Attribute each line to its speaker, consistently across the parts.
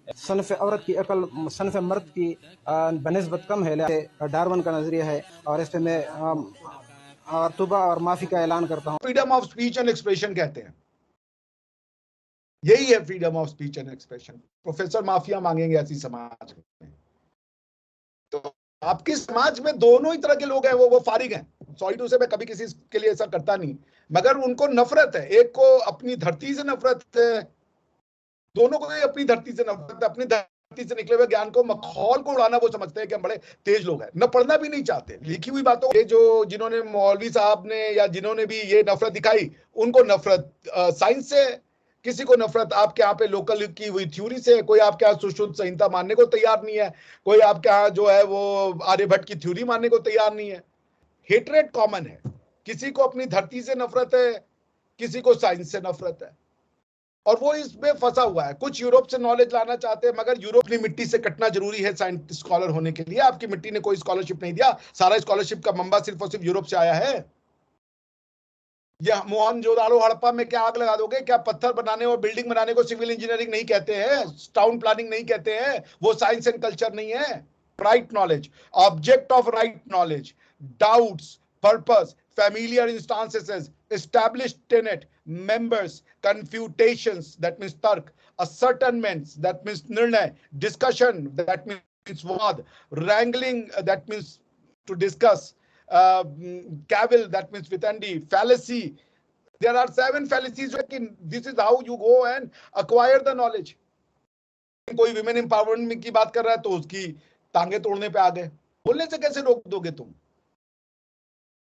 Speaker 1: सनफ़ औरत की अकल सनफ़ मर्द की बनिस्बत कम है, लिहाज़ा डार्विन का नज़रिया है और इस पे मैं तौबा और माफ़ी का ऐलान करता हूँ।
Speaker 2: Freedom of speech and expression कहते हैं, यही है freedom of speech and expression. Professor mafia मांगेंगे ऐसी समाज में, तो आपकी समाज में दोनों ही तरह के लोग हैं, वो फारिग हैं। सॉरी टू से, मैं कभी किसी के लिए ऐसा करता नहीं, मगर उनको नफरत है। एक को अपनी धरती से नफरत है, दोनों को ही अपनी धरती से नफरत है। अपनी धरती से निकले हुए ज्ञान को, मखौल को उड़ाना वो समझते हैं कि हम बड़े तेज लोग हैं, न पढ़ना भी नहीं चाहते। लिखी हुई बातों, ये जो जिन्होंने मौलवी साहब ने या जिन्होंने भी ये नफरत दिखाई, उनको नफरत साइंस से, किसी को नफरत आपके यहाँ पे लोकल की हुई थ्योरी से। कोई आपके यहाँ सुश्रुत संहिता मानने को तैयार नहीं है, कोई आपके यहाँ जो है वो आर्यभट्ट की थ्योरी मानने को तैयार नहीं है। हेटरेट कॉमन है, किसी को अपनी धरती से नफरत है, किसी को साइंस से नफरत है, और वो इसमें फंसा हुआ है। कुछ यूरोप से नॉलेज लाना चाहते हैं, मगर यूरोप की मिट्टी से कटना जरूरी है साइंस स्कॉलर होने के लिए। आपकी मिट्टी ने कोई स्कॉलरशिप नहीं दिया, सारा स्कॉलरशिप का मंबा सिर्फ और सिर्फ यूरोप से आया है। या मोहनजोदाड़ो हड़प्पा में क्या आग लगा दोगे? क्या पत्थर बनाने और बिल्डिंग बनाने को सिविल इंजीनियरिंग नहीं कहते हैं, टाउन प्लानिंग नहीं कहते हैं? वो साइंस एंड कल्चर नहीं है। Right knowledge, object of right knowledge, doubts, purpose, familiar instances, established tenet, members, confutations, that means tark, ascertainments, that means nirnay, discussion, that means vad, wrangling, that means to discuss, cavil, that means vitandi, fallacy. There are 7 fallacies. This is how you go and acquire the knowledge. कोई women empowerment की बात कर रहा है तो उसकी टांगे तोड़ने पे आ गए। बोलने से कैसे रोक दोगे तुम?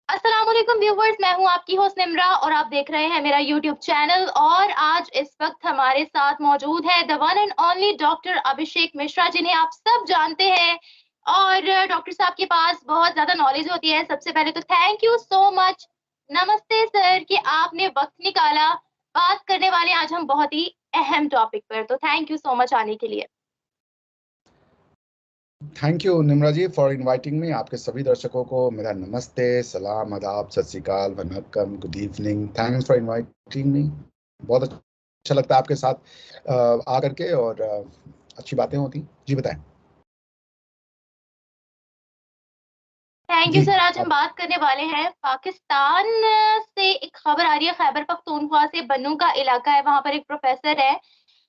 Speaker 3: अस्सलाम वालेकुम व्यूवर्स, मैं हूं आपकी होस्ट निम्रा और आप देख रहे हैं मेरा यूट्यूब चैनल। और आज इस वक्त हमारे साथ मौजूद है the one and only doctor Abhishek Mishra, जिन्हें आप सब जानते हैं। और डॉक्टर साहब के पास बहुत ज्यादा नॉलेज होती है। सबसे पहले तो थैंक यू सो मच, नमस्ते सर, कि आपने वक्त निकाला। बात करने वाले आज हम बहुत ही अहम टॉपिक पर, तो थैंक यू सो मच आने के लिए।
Speaker 2: Thank you Nimra ji for inviting me. आपके सभी दर्शकों को मेरा नमस्ते, सलाम, आदाब, सत श्री अकाल, वनक्कम, good evening. Thanks for inviting me. बहुत अच्छा लगता है आपके साथ आ करके, और अच्छी बातें होती। जी बताएं।
Speaker 3: Thank you sir. आज हम बात करने वाले हैं पाकिस्तान से एक खबर आ रही है। खैबर पख्तूनख्वा से बन्नू का इलाका है, वहां पर एक प्रोफेसर है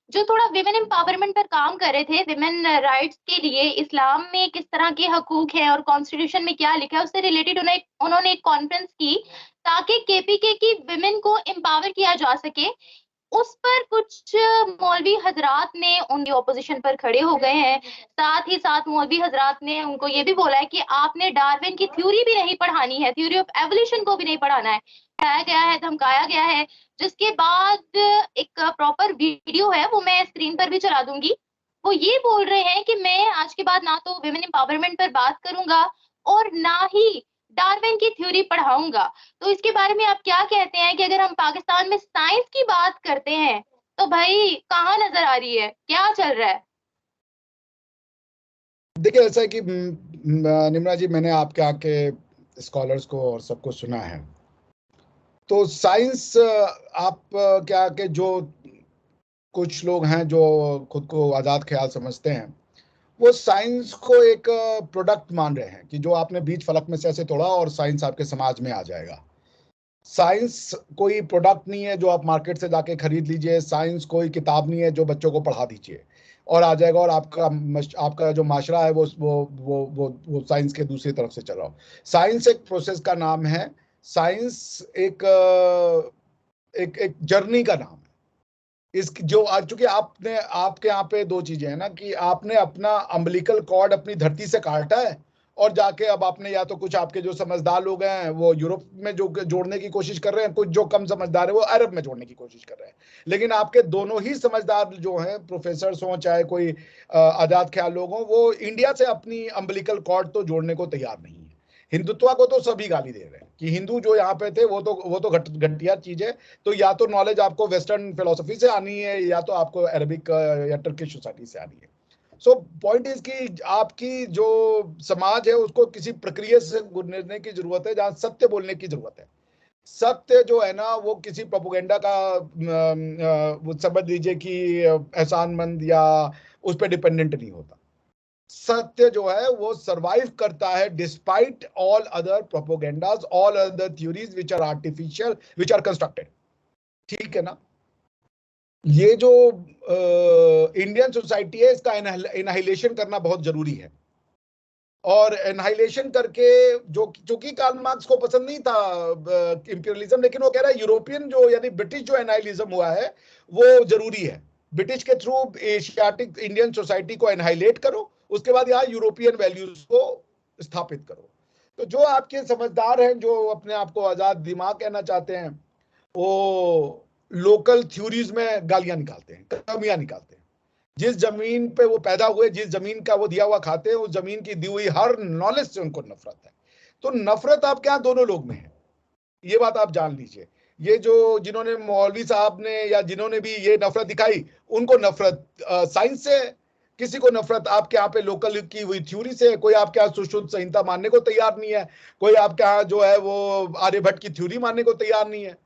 Speaker 3: जो थोड़ा विमेन एम्पावरमेंट पर काम कर रहे थे, विमेन राइट्स के लिए इस्लाम में किस तरह के हकूक हैं और कॉन्स्टिट्यूशन में क्या लिखा है, उससे रिलेटेड उन्होंने एक कॉन्फ्रेंस की ताकि केपीके की विमेन को एम्पावर किया जा सके। उस पर कुछ मौलवी हजरात ने उनकी ऑपोजिशन पर खड़े हो गए हैं। साथ ही साथ मौलवी हजरात ने उनको ये भी बोला है कि आपने डार्विन की थ्योरी भी नहीं पढ़ानी है, थ्योरी ऑफ एवोल्यूशन को भी नहीं पढ़ाना है। पढ़ाया गया है, धमकाया गया है। जिसके बाद एक प्रॉपर वीडियो है, वो मैं स्क्रीन पर भी चला दूंगी। वो ये बोल रहे हैं कि मैं आज के बाद ना तो विमेन एम्पावरमेंट पर बात करूंगा और ना ही डार्विन की थ्योरी पढ़ाऊंगा। तो इसके बारे में आप क्या कहते हैं कि अगर हम पाकिस्तान में साइंस की बात करते हैं तो भाई कहाँ नजर आ रही है, क्या चल रहा है?
Speaker 2: देखिए, ऐसा है कि निम्रा जी, मैंने आपके आके स्कॉलर्स को और सबको सुना है। तो साइंस, आप क्या के जो कुछ लोग हैं जो खुद को आज़ाद ख्याल समझते हैं, वो साइंस को एक प्रोडक्ट मान रहे हैं कि जो आपने बीज फलक में से ऐसे तोड़ा और साइंस आपके समाज में आ जाएगा। साइंस कोई प्रोडक्ट नहीं है जो आप मार्केट से जाके खरीद लीजिए। साइंस कोई किताब नहीं है जो बच्चों को पढ़ा दीजिए और आ जाएगा, और आपका जो माशरा है वो साइंस के दूसरी तरफ से चल रहा हो। साइंस एक प्रोसेस का नाम है। साइंस एक एक एक जर्नी का नाम है। इस जो चूंकि आपने आपके यहाँ पे 2 चीजें हैं ना, कि आपने अपना अम्बिलिकल कॉर्ड अपनी धरती से काटा है, और जाके अब आपने, या तो कुछ आपके जो समझदार लोग हैं वो यूरोप में जो जोड़ने की कोशिश कर रहे हैं, कुछ जो कम समझदार है वो अरब में जोड़ने की कोशिश कर रहे हैं। लेकिन आपके दोनों ही समझदार जो हैं, प्रोफेसर हों चाहे कोई आजाद ख्याल लोग हों, वो इंडिया से अपनी अम्बिलिकल कॉर्ड तो जोड़ने को तैयार नहीं है। हिंदुत्व को तो सभी गाली दे रहे हैं कि हिंदू जो यहाँ पे थे वो तो घटिया चीज है। तो या तो नॉलेज आपको वेस्टर्न फिलोसफी से आनी है, या तो आपको अरबिक या टर्किश सोसाइटी से आनी है। सो पॉइंट इज कि आपकी जो समाज है उसको किसी प्रक्रिया से गुजरने की जरूरत है, जहां सत्य बोलने की जरूरत है। सत्य जो है ना, वो किसी प्रोपोगेंडा का वो समझ लीजिए कि एहसानमंद या उस पर डिपेंडेंट नहीं होता। सत्य जो है वो सरवाइव करता है despite all other propagandas, all other theories which are artificial, which are constructed. ठीक है ना। ये जो इंडियन सोसाइटी है इसका एनाहिलेशन करना बहुत जरूरी है। और एनाहिलेशन करके, जो चूंकि कार्ल मार्क्स को पसंद नहीं था इंपीरियलिज्म, लेकिन वो कह रहा है यूरोपियन जो यानी ब्रिटिश जो एनाहिलिज्म हुआ है वो जरूरी है। ब्रिटिश के थ्रू एशियाटिक इंडियन सोसाइटी को एनाहिलेट करो, उसके बाद यहाँ यूरोपियन वैल्यूज को स्थापित करो। तो जो आपके समझदार हैं, जो अपने आप को आजाद दिमाग कहना चाहते हैं, वो लोकल थ्योरीज में गालियां निकालते हैं, कमियां निकालते हैं। जिस जमीन पे वो पैदा हुए, जिस जमीन का वो दिया हुआ खाते हैं, उस जमीन की दी हुई हर नॉलेज से उनको नफरत है। तो नफरत आपके यहाँ दोनों लोग में है, ये बात आप जान लीजिए। ये जो जिन्होंने मौलवी साहब ने या जिन्होंने भी ये नफरत दिखाई, उनको नफरत साइंस से, किसी को नफरत आपके यहाँ पे लोकल की हुई थ्योरी से। कोई आपके यहाँ सुश्रुत संहिता मानने को तैयार नहीं है, कोई आपके यहाँ जो है वो आर्यभट्ट की थ्योरी मानने को तैयार नहीं है।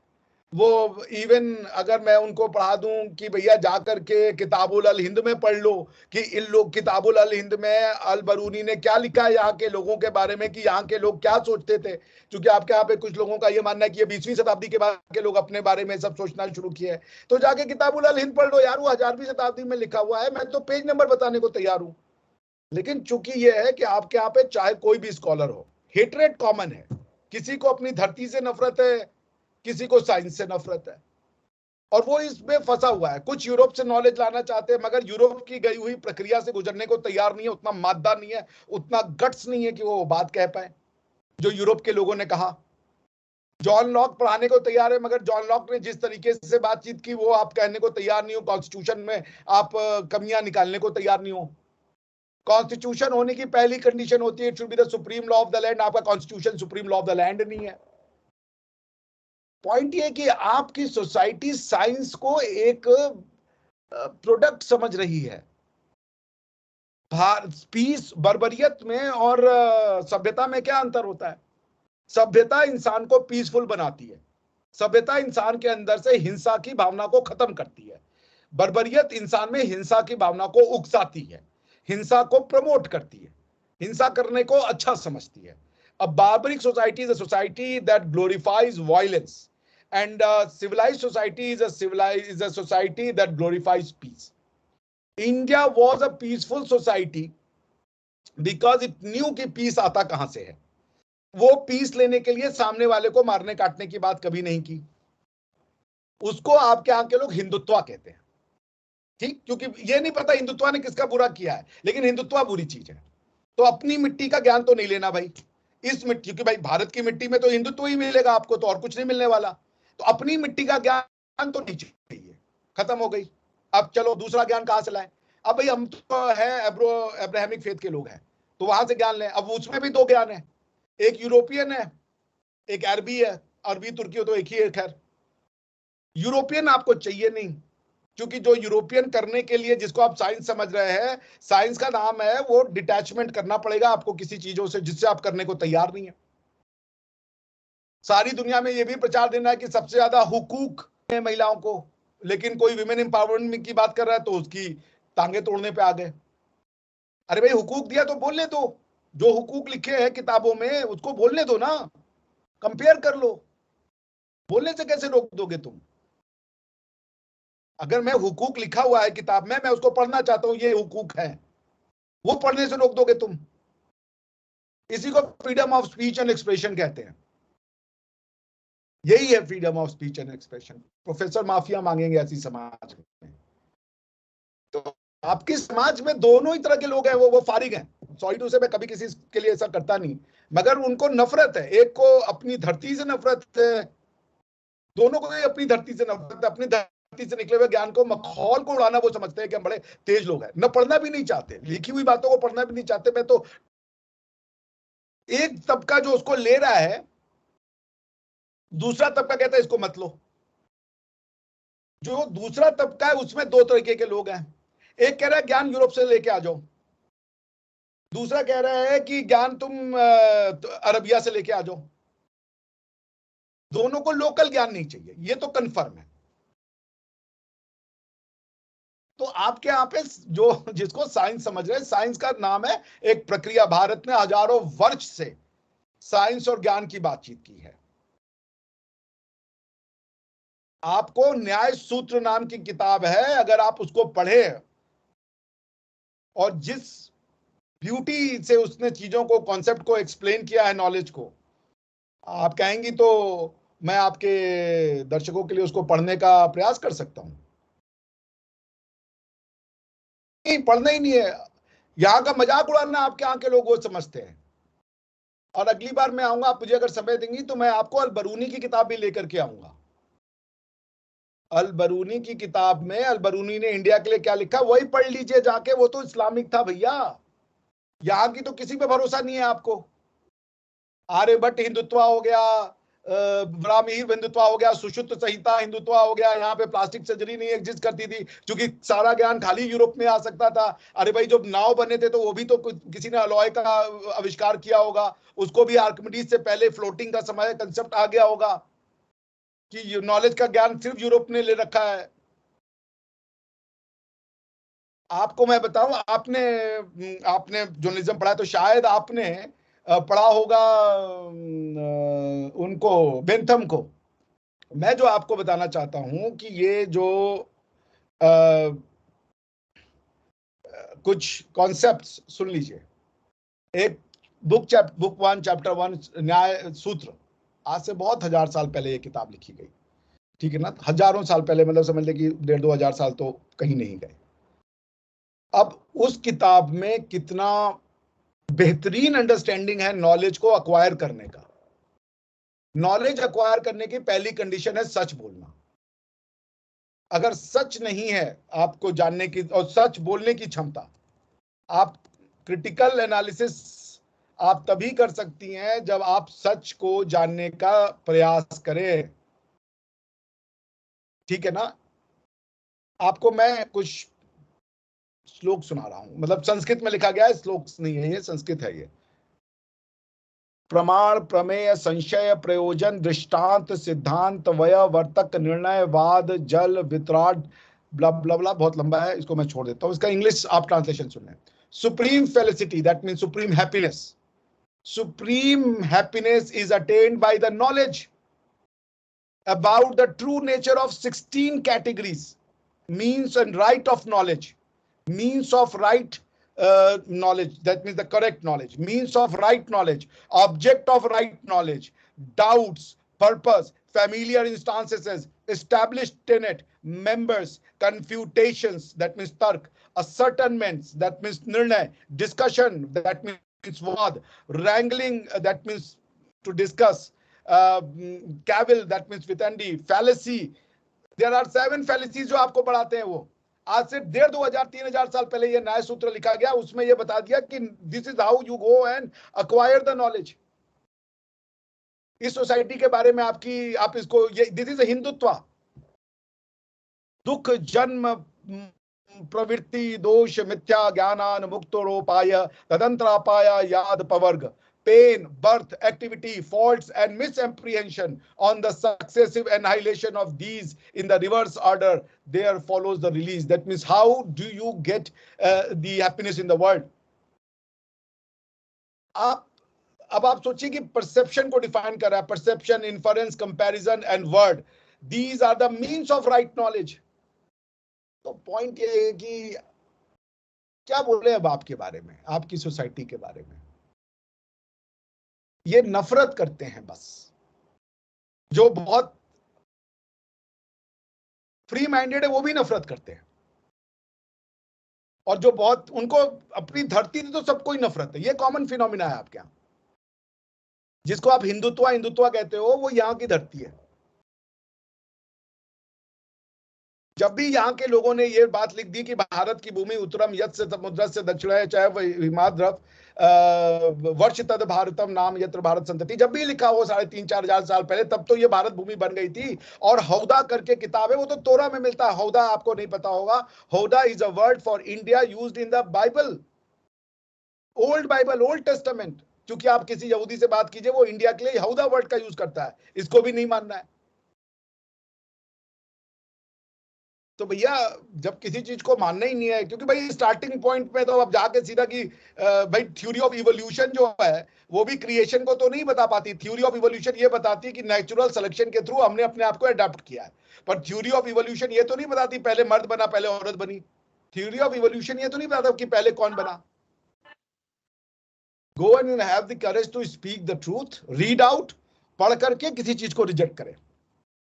Speaker 2: वो इवन अगर मैं उनको पढ़ा दूं कि भैया जाकर के किताबुल अल हिंद में पढ़ लो कि इन लोग किताबुल अल हिंद में अल बरूनी ने क्या लिखा है यहाँ के लोगों के बारे में, कि यहाँ के लोग क्या सोचते थे। क्योंकि आपके यहाँ पे कुछ लोगों का ये मानना है कि ये 20वीं शताब्दी के बाद के लोग अपने बारे में सब सोचना शुरू किए, तो जाके किताबुल अल हिंद पढ़ लो यार, वो 1000वीं शताब्दी में लिखा हुआ है। मैं तो पेज नंबर बताने को तैयार हूं। लेकिन चूंकि ये है कि आपके यहाँ पे चाहे कोई भी स्कॉलर हो, हेटरेट कॉमन है। किसी को अपनी धरती से नफरत है, किसी को साइंस से नफरत है, और वो इसमें फंसा हुआ है। कुछ यूरोप से नॉलेज लाना चाहते हैं, मगर यूरोप की गई हुई प्रक्रिया से गुजरने को तैयार नहीं है, उतना मादा नहीं है, उतना गट्स नहीं है कि वो बात कह पाए जो यूरोप के लोगों ने कहा। जॉन लॉक पढ़ाने को तैयार है, मगर जॉन लॉक ने जिस तरीके से बातचीत की वो आप कहने को तैयार नहीं हो। कॉन्स्टिट्यूशन में आप कमियां निकालने को तैयार नहीं हो। कॉन्स्टिट्यूशन होने की पहली कंडीशन होती है it should be the supreme law of the land. आपका constitution supreme law of the land नहीं है। पॉइंट ये कि आपकी सोसाइटी साइंस को एक प्रोडक्ट समझ रही है। पीस बर्बरियत में और सभ्यता में क्या अंतर होता है? सभ्यता इंसान को पीसफुल बनाती है, सभ्यता इंसान के अंदर से हिंसा की भावना को खत्म करती है। बर्बरियत इंसान में हिंसा की भावना को उकसाती है, हिंसा को प्रमोट करती है, हिंसा करने को अच्छा समझती है। A barbaric society is a society that glorifies violence, and a civilized society is a society that glorifies peace. India was a peaceful society because it knew कि peace आता कहां से है। वो पीस लेने के लिए सामने वाले को मारने काटने की बात कभी नहीं की। उसको आपके यहाँ के लोग हिंदुत्व कहते हैं, ठीक, क्योंकि ये नहीं पता हिंदुत्व ने किसका बुरा किया है, लेकिन हिंदुत्व बुरी चीज है। तो अपनी मिट्टी का ज्ञान तो नहीं लेना भाई। इस मिट्टी, क्योंकि भाई भारत की मिट्टी में तो हिंदुत्व ही मिलेगा आपको, तो और कुछ नहीं मिलने वाला। तो अपनी मिट्टी का ज्ञान तो नहीं चाहिए, खत्म हो गई। अब चलो दूसरा ज्ञान कहां से लाए? अब भाई हम तो है अब्राहमिक फेथ के लोग हैं, तो वहां से ज्ञान लें। अब उसमें भी दो ज्ञान है, एक यूरोपियन है, एक अरबी है। अरबी तुर्की हो तो एक ही है। खैर, यूरोपियन आपको चाहिए नहीं, क्योंकि जो यूरोपियन करने के लिए जिसको आप साइंस समझ रहे हैं, साइंस का नाम है वो डिटैचमेंट करना पड़ेगा आपको किसी चीजों से जिससे आप करने को तैयार नहीं है। सारी दुनिया में ये भी प्रचार देना है कि सबसे ज्यादा हुकूक है महिलाओं को, लेकिन कोई विमेन एम्पावरमेंट की बात कर रहा है तो उसकी टांगे तोड़ने पे आ गए। अरे भाई, हुकूक दिया तो बोलने दो, जो हुकूक लिखे हैं किताबों में उसको बोलने दो ना, कंपेयर कर लो। बोलने से कैसे रोक दोगे तुम? अगर मैं हुकूक लिखा हुआ है किताब में, मैं उसको पढ़ना चाहता हूं, ये हुकूक है, वो पढ़ने से रोक दोगे तुम? इसी को freedom of speech and expression कहते हैं। यही है freedom of speech and expression. Professor mafia मांगेंगे ऐसी समाज में। तो आपके समाज में दोनों ही तरह के लोग हैं, वो फारिग हैं। सॉरी टू से, मैं कभी किसी के लिए ऐसा करता नहीं, मगर उनको नफरत है। एक को अपनी धरती से नफरत है, दोनों को ही अपनी धरती से नफरत है। अपनी धरती से निकले हुए ज्ञान को, मखौल को उड़ाना वो समझते हैं कि हम बड़े तेज लोग हैं। न पढ़ना भी नहीं चाहते, लिखी हुई बातों को पढ़ना भी नहीं चाहते। मैं तो एक तबका जो उसको ले रहा है, दूसरा तबका कहता है इसको मत लो। जो दूसरा तबका है उसमें दो तरीके के लोग हैं। एक कह रहा है ज्ञान यूरोप से लेके आ जाओ, दूसरा कह रहा है कि ज्ञान तुम अरबिया से लेके आ जाओ। दोनों को लोकल ज्ञान नहीं चाहिए, ये तो कंफर्म है। तो आपके यहाँ पे जो जिसको साइंस समझ रहे हैं, साइंस का नाम है एक प्रक्रिया। भारत ने हजारों वर्ष से साइंस और ज्ञान की बातचीत की है। आपको न्याय सूत्र नाम की किताब है, अगर आप उसको पढ़े और जिस ब्यूटी से उसने चीजों को, कॉन्सेप्ट को एक्सप्लेन किया है, नॉलेज को, आप कहेंगी तो मैं आपके दर्शकों के लिए उसको पढ़ने का प्रयास कर सकता हूं। नहीं, पढ़ना ही नहीं है, यहां का मजाक उड़ाना आपके यहाँ के लोग वो समझते हैं। और अगली बार मैं आऊंगा, आप मुझे अगर समय देंगी तो मैं आपको अल बरूनी की किताब भी लेकर के आऊंगा। अल बरूनी की किताब में अल बरूनी ने इंडिया के लिए क्या लिखा वही पढ़ लीजिए जाके, वो तो इस्लामिक था भैया। यहां की तो किसी पे भरोसा नहीं है आपको। आर्यभट्ट हिंदुत्व हो गया, ब्राह्मीण हिंदुत्व हो गया, सुश्रुत संहिता हिंदुत्व हो गया, यहाँ पे प्लास्टिक सर्जरी नहीं एग्जिस्ट करती थी क्योंकि सारा ज्ञान खाली यूरोप में आ सकता था। अरे भाई, जब नाव बने थे तो वो भी तो किसी ने अलॉय का आविष्कार किया होगा, उसको भी आर्किमिडीज से पहले फ्लोटिंग का समय कंसेप्ट आ गया होगा कि नॉलेज का ज्ञान सिर्फ यूरोप ने ले रखा है। आपको मैं बताऊं, आपने आपने जर्नलिज्म पढ़ा है तो शायद आपने पढ़ा होगा उनको, बेंथम को। मैं जो आपको बताना चाहता हूं कि ये जो कुछ कॉन्सेप्ट्स सुन लीजिए। एक बुक 1 चैप्टर 1 न्याय सूत्र, आज से बहुत हजार साल पहले ये किताब लिखी गई, ठीक है ना, हजारों साल पहले, मतलब समझ ले कि 1,500-2,000 साल तो कहीं नहीं गए। अब उस किताब में कितना बेहतरीन अंडरस्टैंडिंग है नॉलेज को अक्वायर करने का। नॉलेज अक्वायर करने की पहली कंडीशन है सच बोलना। अगर सच नहीं है आपको जानने की और सच बोलने की क्षमता, आप क्रिटिकल एनालिसिस आप तभी कर सकती हैं जब आप सच को जानने का प्रयास करें, ठीक है ना। आपको मैं कुछ श्लोक सुना रहा हूं, मतलब संस्कृत में लिखा गया है, श्लोक नहीं है ये, संस्कृत है ये। प्रमाण, प्रमेय, संशय, प्रयोजन, दृष्टांत, सिद्धांत, वय, वर्तक, निर्णय, वाद, जल, वितराग, ब्ला ब्ला ब्ला, बहुत लंबा है, इसको मैं छोड़ देता हूं। इसका इंग्लिश आप ट्रांसलेशन सुन लें। Supreme felicity, that mean supreme happiness, supreme happiness is attained by the knowledge about the true nature of 16 categories, means and right of knowledge, means of right knowledge, that means the correct knowledge, means of right knowledge, object of right knowledge, doubts, purpose, familiar instances, established tenet, members, confutations, that means tark, ascertainments, that means nirnay, discussion, that means vad, wrangling, that means to discuss, cavil, that means vitandi, fallacy. There are 7 fallacies जो आपको पढ़ाते हैं वो। आज से 1,500-2,000-3,000 साल पहले ये न्याय सूत्र लिखा गया, उसमें ये बता दिया कि this is how you go and acquire the knowledge. इस सोसाइटी के बारे में आपकी, आप इसको, ये दिस इज हिंदुत्व। दुख, जन्म, प्रवृत्ति, दोष, मिथ्या ज्ञानान मुक्तोरोपाय तदंतरापाय याद पवर्ग, pain, birth, activity, faults and misapprehension, on the successive annihilation of these in the reverse order, there follows the release. That means how do you get the happiness in the world? अब आप सोचिए कि perception को define कर रहा है, perception, inference, comparison and word, these are the means of right knowledge. तो point ये है कि क्या बोले अब आपके बारे में, आपकी सोसाइटी के बारे में। ये नफरत करते हैं बस, जो बहुत फ्री माइंडेड है वो भी नफरत करते हैं, और जो बहुत, उनको अपनी धरती से तो सबको ही नफरत है। ये कॉमन फिनोमिना है आपके यहाँ। जिसको आप हिंदुत्व हिंदुत्व कहते हो वो यहाँ की धरती है। जब भी यहाँ के लोगों ने ये बात लिख दी कि भारत की भूमि उत्तरम यत् से समुद्र से दक्षिण है, चाहे वह हिमाद्रव वर्ष तद भारतम नाम यत्र भारत संतति, जब भी लिखा हो 3,500-4,000 साल पहले, तब तो ये भारत भूमि बन गई थी। और हौदा करके किताब है, वो तो तोरा में मिलता है। हौदा आपको नहीं पता होगा, Hodu is a word for India used in the Bible, Bible, Old Testament. क्योंकि आप किसी यहूदी से बात कीजिए, वो इंडिया के लिए हौदा वर्ड का यूज करता है। इसको भी नहीं मानना है। तो भैया जब किसी चीज को मानना ही नहीं है, क्योंकि भाई स्टार्टिंग पॉइंट में तो अब जाके सीधा कि भाई थ्योरी ऑफ इवोल्यूशन जो है वो भी क्रिएशन को तो नहीं बता पाती। थ्योरी ऑफ इवोल्यूशन ये बताती है कि नेचुरल सिलेक्शन के थ्रू हमने अपने आप को अडॉप्ट किया है, पर थ्योरी ऑफ इवोल्यूशन ये तो नहीं बताती पहले मर्द बना पहले औरत बनी। थ्योरी ऑफ इवोल्यूशन ये तो नहीं बताता कि पहले कौन बना। Go and have the courage to speak the truth, read out, पढ़ करके किसी चीज को रिजेक्ट करें।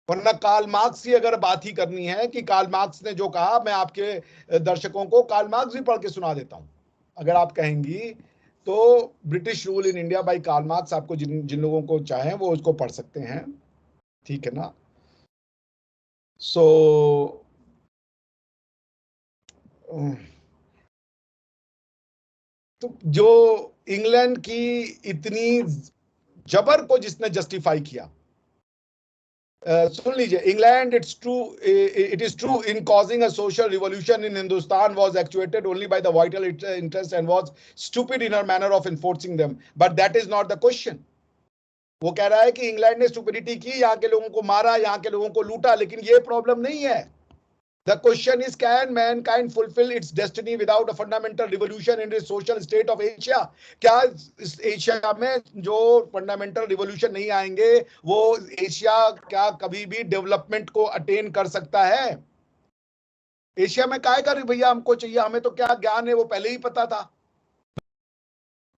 Speaker 2: वरना कार्ल मार्क्स की अगर बात ही करनी है कि कार्ल मार्क्स ने जो कहा, मैं आपके दर्शकों को कार्ल मार्क्स भी पढ़ के सुना देता हूं अगर आप कहेंगी तो। British rule in India by Karl Marx, आपको जिन जिन लोगों को चाहें वो उसको पढ़ सकते हैं, ठीक है ना। सो तो जो इंग्लैंड की इतनी जबर को जिसने जस्टिफाई किया, सुन लीजिए, England it is true in causing a social revolution in Hindustan was actuated only by the vital interest and was stupid in her manner of enforcing them, but that is not the question. वो कह रहा है कि England ने stupidity की, यहाँ के लोगों को मारा, यहाँ के लोगों को लूटा, लेकिन ये प्रॉब्लम नहीं है। The question is, can mankind fulfill its destiny without a fundamental revolution in the social state of Asia? क्या इस एशिया में जो फंडामेंटल रिवोल्यूशन नहीं आएंगे वो एशिया क्या कभी भी डेवलपमेंट को अटेन कर सकता है? एशिया में काय कर भैया हमको चाहिए, हमें तो क्या ज्ञान है वो पहले ही पता था।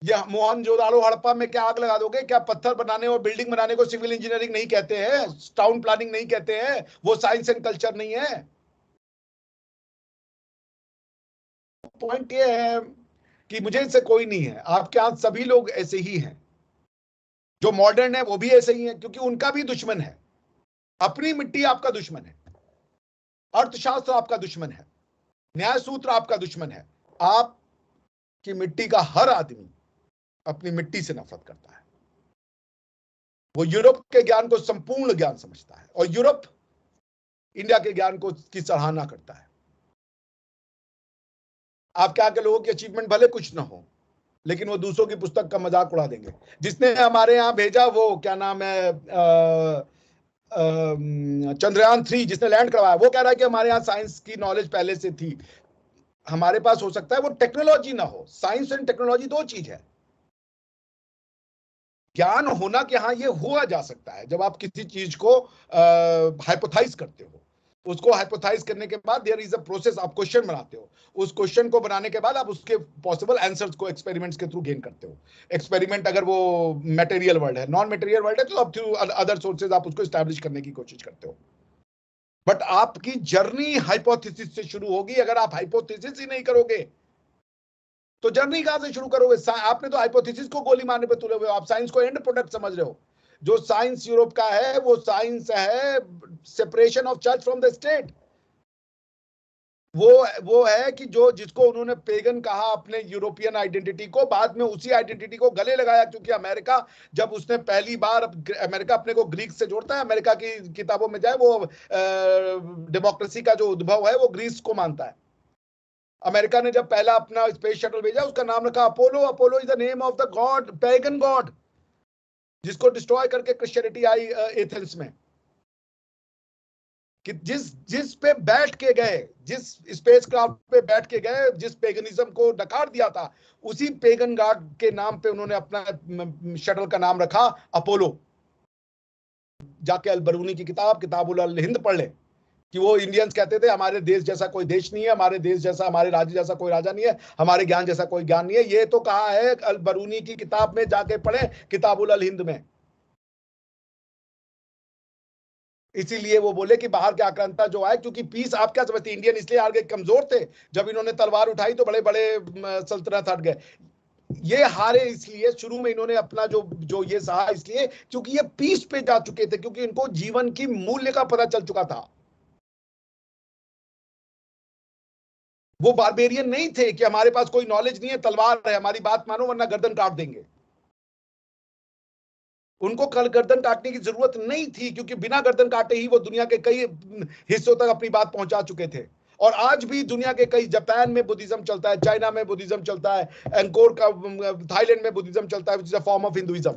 Speaker 2: ये मोहनजोदाड़ो हड़प्पा में क्या आग लगा दोगे? क्या पत्थर बनाने और बिल्डिंग बनाने को सिविल इंजीनियरिंग नहीं कहते हैं, टाउन प्लानिंग नहीं कहते हैं? वो साइंस एंड कल्चर नहीं है? पॉइंट ये है कि मुझे इससे कोई नहीं है, आपके यहां सभी लोग ऐसे ही हैं, जो मॉडर्न है वो भी ऐसे ही हैं, क्योंकि उनका भी दुश्मन है। अपनी मिट्टी आपका दुश्मन है, अर्थशास्त्र आपका दुश्मन है, न्याय सूत्र आपका दुश्मन है। आपकी मिट्टी का हर आदमी अपनी मिट्टी से नफरत करता है। वो यूरोप के ज्ञान को संपूर्ण ज्ञान समझता है और यूरोप इंडिया के ज्ञान को की सराहना करता है। आपके आगे लोगों की अचीवमेंट भले कुछ ना हो, लेकिन वो दूसरों की पुस्तक का मजाक उड़ा देंगे। जिसने हमारे यहाँ भेजा वो क्या नाम है, चंद्रयान 3 जिसने लैंड करवाया, वो कह रहा है कि हमारे यहाँ साइंस की नॉलेज पहले से थी। हमारे पास हो सकता है वो टेक्नोलॉजी ना हो। साइंस एंड टेक्नोलॉजी दो चीज है। ज्ञान होना कि हाँ ये हुआ जा सकता है, जब आप किसी चीज को हाइपोथाइज करते हो, उसको हाइपोथाइज करने के बाद देयर इज अ प्रोसेस, आप क्वेश्चन बनाते हो, उस क्वेश्चन को बनाने के बाद आप उसके पॉसिबल आंसर्स को एक्सपेरिमेंट्स के थ्रू गेन करते हो। एक्सपेरिमेंट अगर वो मटेरियल वर्ल्ड है, नॉन मटेरियल वर्ल्ड है, तो आप थ्रू अदर सोर्सेज आप उसको एस्टैब्लिश करने की कोशिश करते हो। बट आपकी जर्नी हाइपोथेसिस से शुरू होगी। अगर आप हाइपोथेसिस ही नहीं करोगे तो जर्नी कहां से शुरू करोगे? आपने तो हाइपोथेसिस को गोली मारने पे तुले हुए हो, आप साइंस को एंड प्रोडक्ट समझ रहे हो। जो साइंस यूरोप का है वो साइंस है separation of church from the state. वो है कि जो जिसको उन्होंने पेगन कहा अपने यूरोपियन आइडेंटिटी को, बाद में उसी आइडेंटिटी को गले लगाया, क्योंकि अमेरिका जब उसने पहली बार, अमेरिका अपने को ग्रीक से जोड़ता है, अमेरिका की किताबों में जाए वो डेमोक्रेसी का जो उद्भव है वो ग्रीस को मानता है। अमेरिका ने जब पहला अपना स्पेस शटल भेजा उसका नाम रखा Apollo. Apollo is the name of the God, pagan God, जिसको डिस्ट्रॉय करके क्रिश्चियनिटी आई एथेंस में। कि जिस पे बैठ के गए, जिस स्पेस क्राफ्ट पे बैठ के गए, जिस पेगनिज्म को नकार दिया था, उसी पेगन गॉड के नाम पे उन्होंने अपना शटल का नाम रखा अपोलो। जाके अल बरूनी की किताबुल अल हिंद पढ़ ले कि वो इंडियंस कहते थे हमारे देश जैसा कोई देश नहीं है, हमारे देश जैसा, हमारे राज्य जैसा कोई राजा नहीं है, हमारे ज्ञान जैसा कोई ज्ञान नहीं है। ये तो कहा है अल बरूनी की किताब में, जाके पढ़े किताबुल अल हिंद में। इसीलिए वो बोले कि बाहर के आक्रांता जो आए, क्योंकि पीस आप क्या समझते, इंडियन इसलिए आगे कमजोर थे, जब इन्होंने तलवार उठाई तो बड़े बड़े सल्तनत हट गए। ये हारे इसलिए, शुरू में इन्होंने अपना जो ये सहा इसलिए क्योंकि ये पीस पे जा चुके थे, क्योंकि इनको जीवन की मूल्य का पता चल चुका था। वो बारबेरियन नहीं थे कि हमारे पास कोई नॉलेज नहीं है, तलवार है, हमारी बात मानो वरना गर्दन काट देंगे। उनको कल गर्दन काटने की जरूरत नहीं थी, क्योंकि बिना गर्दन काटे ही वो दुनिया के कई हिस्सों तक अपनी बात पहुंचा चुके थे। और आज भी दुनिया के कई, जापान में बुद्धिज्म चलता है, चाइना में बुद्धिज्म चलता है, एंकोर का थाईलैंड में बुद्धिज्म चलता है, which is a form of Hinduism.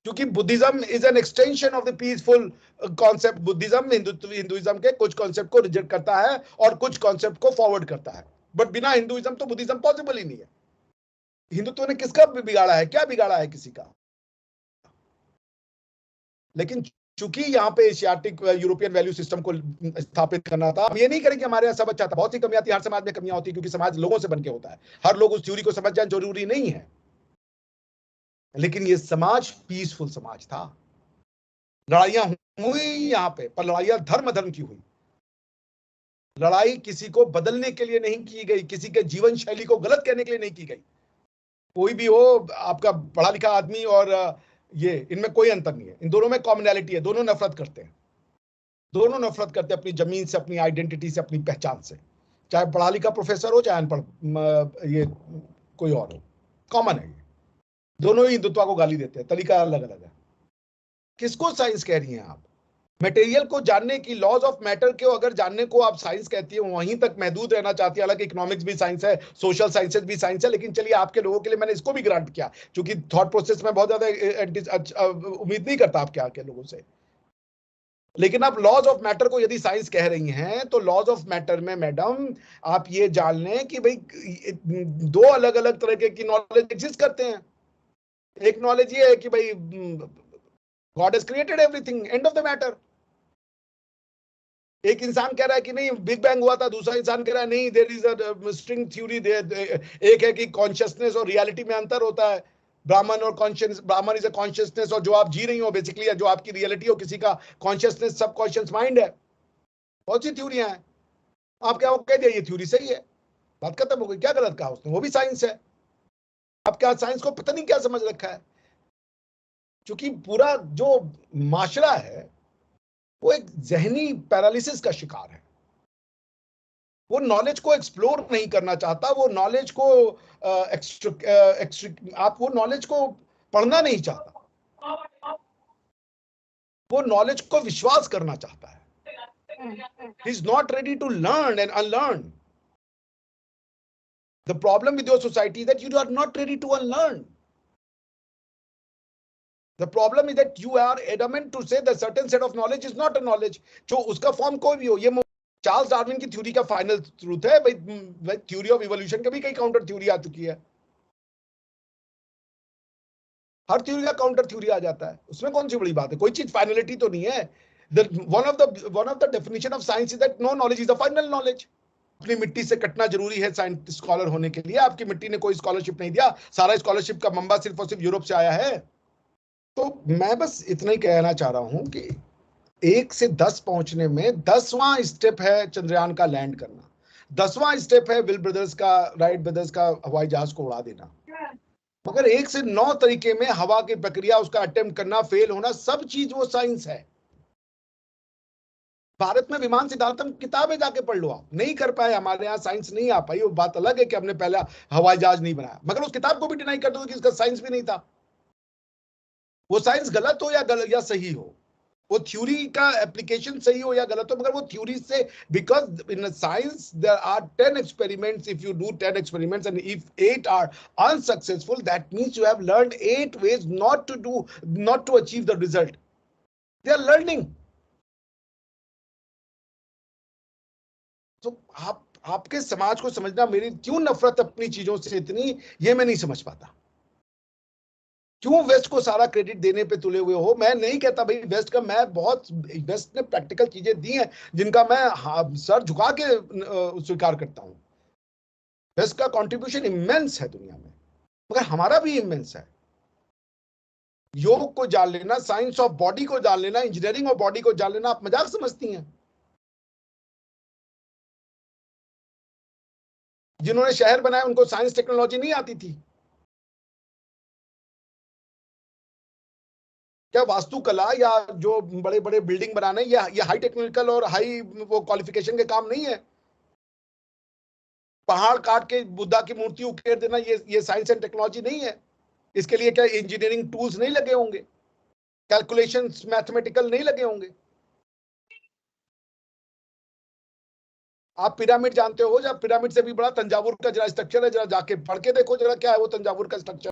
Speaker 2: क्योंकि Buddhism is an extension of the peaceful concept. Buddhism Hinduism के कुछ कॉन्सेप्ट को रिजेक्ट करता है और कुछ कॉन्सेप्ट को फॉरवर्ड करता है, बट बिना हिंदुइज्म तो बुद्धिज्म पॉसिबल ही नहीं है। हिंदुत्व ने किसका बिगाड़ा है? क्या बिगाड़ा है? किसी का। लेकिन चूंकि यहाँ पे एशियाटिक यूरोपियन वैल्यू सिस्टम को स्थापित करना था, हम ये नहीं करें कि हमारे यहाँ सब अच्छा था। बहुत सी कमियां थी, हर समाज में कमियां होती है, क्योंकि समाज लोगों से बनके होता है। हर लोग उस थ्योरी को समझ जाए जरूरी नहीं है, लेकिन ये समाज पीसफुल समाज था। लड़ाइयां हुई यहाँ पे, पर लड़ाइयां धर्म की हुई। लड़ाई किसी को बदलने के लिए नहीं की गई, किसी के जीवन शैली को गलत कहने के लिए नहीं की गई। कोई भी हो, आपका पढ़ा लिखा आदमी और ये, इनमें कोई अंतर नहीं है। इन दोनों में कॉमनैलिटी है, दोनों नफरत करते हैं। दोनों नफरत करते हैं अपनी जमीन से, अपनी आइडेंटिटी से, अपनी पहचान से। चाहे पढ़ा लिखा प्रोफेसर हो, चाहे अनपढ़ ये कोई और हो, कॉमन है ये। दोनों ही हिंदुत्व को गाली देते हैं, तरीका अलग अलग है। किसको साइंस कह रही हैं आप? मटेरियल को जानने की, लॉज ऑफ मैटर को अगर जानने को आप साइंस कहती है, वहीं तक महदूद रहना चाहती है। हालांकि इकोनॉमिक्स भी साइंस है, सोशल साइंसेज भी साइंस है, लेकिन चलिए आपके लोगों के लिए मैंने इसको भी ग्रांट किया, क्योंकि थॉट प्रोसेस में बहुत ज्यादा उम्मीद नहीं करता आपके आके लोगों से। लेकिन आप लॉज ऑफ मैटर को यदि साइंस कह रही हैं, तो लॉज ऑफ मैटर में मैडम आप ये जान लें कि भाई दो अलग अलग तरह की नॉलेज एग्जिस्ट करते हैं। एक नॉलेज ये है कि भाई God has created everything, end of the matter. एक इंसान कह रहा है कि नहीं बिग बैंग हुआ था, दूसरा इंसान कह रहा है नहीं there is a string theory. एक है कि कॉन्शियसनेस और रियलिटी में अंतर होता है। ब्राह्मण और कॉन्शियस, ब्राह्मण इज अ कॉन्शियसनेस, और जो आप जी रही हो बेसिकली, जो आपकी रियलिटी हो, किसी का कॉन्शियसनेस सब कॉन्शियस माइंड है। बहुत सी थ्योरियां हैं। आप क्या वो कह दिया ये थ्योरी सही है, बात खत्म हो गई। क्या गलत कहा उसने? वो भी साइंस है। आप क्या साइंस को पता नहीं क्या समझ रखा है। क्योंकि पूरा जो माशरा है वो एक जहनी पैरालिसिस का शिकार है। वो नॉलेज को एक्सप्लोर नहीं करना चाहता, वो नॉलेज को आप वो नॉलेज को पढ़ना नहीं चाहता, वो नॉलेज को विश्वास करना चाहता है। He is not ready to learn and unlearn. The problem with your society that you are not ready to unlearn. The problem is that you are adamant to say that certain set of knowledge is not a knowledge, जो उसका form कोई भी हो। ये Charles Darwin की theory का final truth है भाई। थ्योरी ऑफ इवोल्यूशन के भी कई काउंटर थ्योरी आ चुकी है। हर थ्योरी का काउंटर थ्योरी आ जाता है, उसमें कौन सी बड़ी बात है? कोई चीज फाइनलिटी तो नहीं है। one of the definition of science is that no knowledge is the final knowledge. अपनी मिट्टी से कटना जरूरी है साइंटिस्ट स्कॉलर होने के लिए। आपकी मिट्टी ने कोई स्कॉलरशिप नहीं दिया, सारा स्कॉलरशिप का मंबा सिर्फ और सिर्फ यूरोप से आया है। तो मैं बस इतना ही कहना चाह रहा हूं कि 1 से 10 पहुंचने में 10वां स्टेप है चंद्रयान का लैंड करना, 10वां स्टेप है राइट ब्रदर्स का हवाई जहाज को उड़ा देना। मगर 1 से 9 तरीके में हवा की प्रक्रिया, उसका अटेम्प्ट करना, फेल होना, सब चीज वो साइंस है। भारत में विमान सिद्धांतम किताबें जाके पढ़ लो, आप नहीं कर पाए, हमारे यहाँ साइंस नहीं आ पाई। वो बात अलग है कि हमने पहला हवाई जहाज नहीं बनाया, मगर उस किताब को भी डिनाई कर दो कि इसका साइंस भी नहीं था। वो साइंस गलत हो या सही हो, वो थ्योरी का एप्लीकेशन सही हो या गलत हो, मगर वो थ्योरी से, because in science there are 10 experiments, if you do 10 experiments and if 8 are unsuccessful, that means you have learned 8 ways not to achieve the result. They are learning. तो आपके समाज को समझना, मेरी क्यों नफरत अपनी चीजों से इतनी, ये मैं नहीं समझ पाता। क्यों वेस्ट को सारा क्रेडिट देने पे तुले हुए हो? मैं नहीं कहता भाई वेस्ट का, मैं बहुत, वेस्ट ने प्रैक्टिकल चीजें दी हैं जिनका मैं सर झुका के स्वीकार करता हूं। वेस्ट का कंट्रीब्यूशन इमेंस है दुनिया में, मगर हमारा भी इमेंस है। योग को जान लेना, साइंस ऑफ बॉडी को जान लेना, इंजीनियरिंग ऑफ बॉडी को जान लेना, आप मजाक समझती हैं? जिन्होंने शहर बनाया उनको साइंस टेक्नोलॉजी नहीं आती थी क्या? वास्तुकला या जो बड़े बड़े बिल्डिंग बनाने, ये हाई टेक्निकल और हाई वो क्वालिफिकेशन के काम नहीं है। पहाड़ काट के बुद्धा की मूर्ति उकेर देना, ये साइंस एंड टेक्नोलॉजी नहीं है। इसके लिए क्या इंजीनियरिंग टूल्स नहीं लगे होंगे? कैलकुलेशंस मैथमेटिकल नहीं लगे होंगे? आप पिरामिड जानते हो? जब पिरामिड से भी बड़ा तंजावुर का जरा स्ट्रक्चर है, जरा जाके पढ़ के देखो जरा क्या है वो तंजावुर का स्ट्रक्चर।